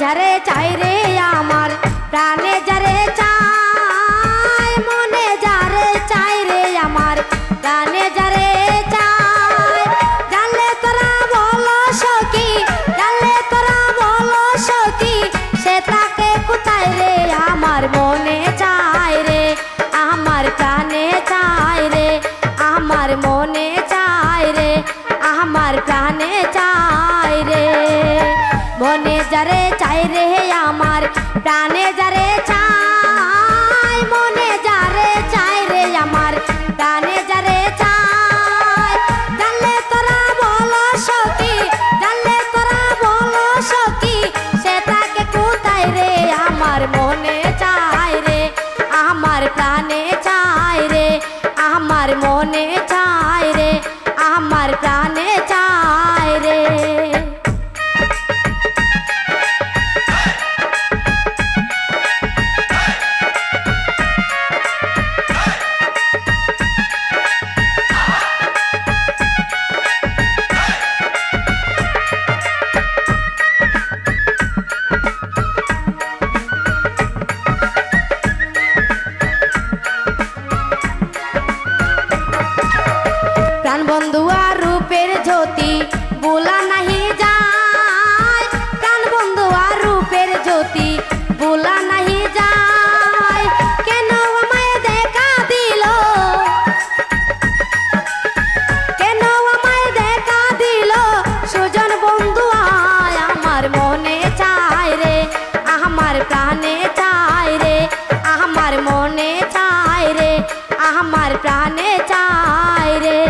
যারে চাই রে আমার প্রাণে যারে চাই, মনে যারে চাই রে আমার প্রাণে যারে চাই। জানলে তোরা বলো সখী, জানলে তোরা বলো সখী, সে তাকে কোথায় রে আমার মনে চাই রে, আমার প্রাণে চাই রে, আমার মনে চাই রে, আমার প্রাণে চাই রে। মনে যারে চাই রে আমার প্রাণে যারে চাই, মনে যারে চাই রে আমার প্রাণে যারে চাই। জানলে তোরা বলো সখী, জানলে তোরা বলো সখী, সে তাকে কোথায় রে আমার মনে চাই রে, আমার প্রাণে চাই রে, আমার মনে চাই রে, আমার প্রাণে চাই রে। প্রাণ বন্ধু আর রূপের জ্যোতি বোলা নাহি যায়, প্রাণ বন্ধু আর রূপের জ্যোতি বোলা নাহি যায়। কেন আমায় দেখা দিল, কেন আমায় দেখা দিল সুজন বন্ধু আয়, আমার মনে চাই রে, আমার প্রাণে চাই রে, আমার মনে চাই রে, আমার প্রাণে চাই রে।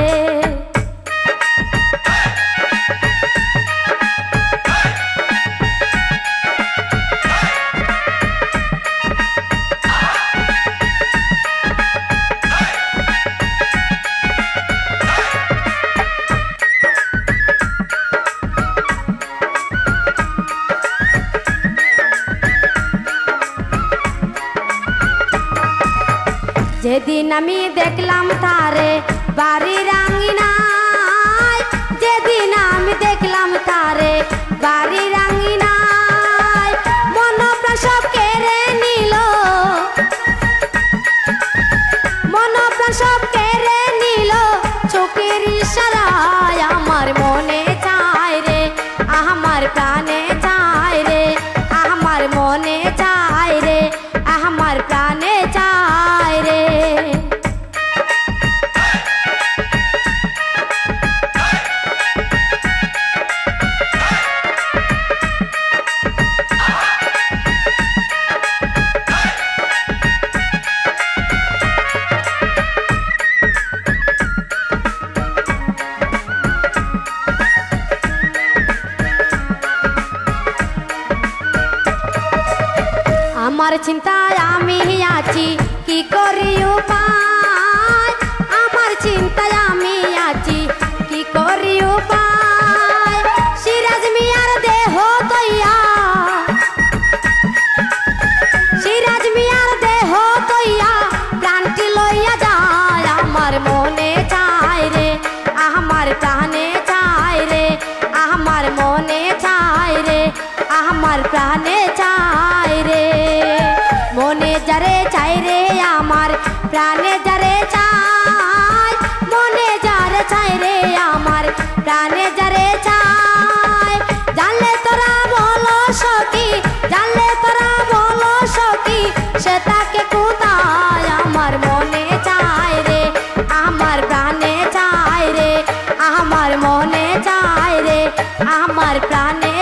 যেদিন আমি দেখলাম তারে বাড়ির আঙিনায়, যেদিন আমি দেখলাম তারে বাড়ির আঙিনায়, মন প্রাণ সব কেড়ে নিল, মন প্রাণ সব কেড়ে নিল চোখের ইশারায়। আমার মনে চাই রে, আমার প্রাণে চাই রে, আমার মনে চাই রে, আমার প্রাণে চাই রে। আমার চিন্তায় আমি আছি কি করি উপায়, আমার চিন্তায় আমি আছি কি করি উপায়। সিরাজ মিয়ার দেহ তৈয়া, সিরাজ মিয়ার দেহ তৈয়া প্রাণটি লইয়া যায়। আমার মনে চাই রে, আমার প্রাণে চাই রে, আমার মনে চাই রে, আমার প্রাণে চাই রে। মনে যারে চাই রে আমার প্রাণে যারে চাই, মনে যারে চাই রে আমার প্রাণে যারে চাই। জানলে তোরা বলো সখী, জানলে তোরা বলো সখী, সে তাকে কোথায় আমার মনে চাই রে, আমার প্রাণে চাই রে, আমার মনে চাই রে, আমার প্রাণে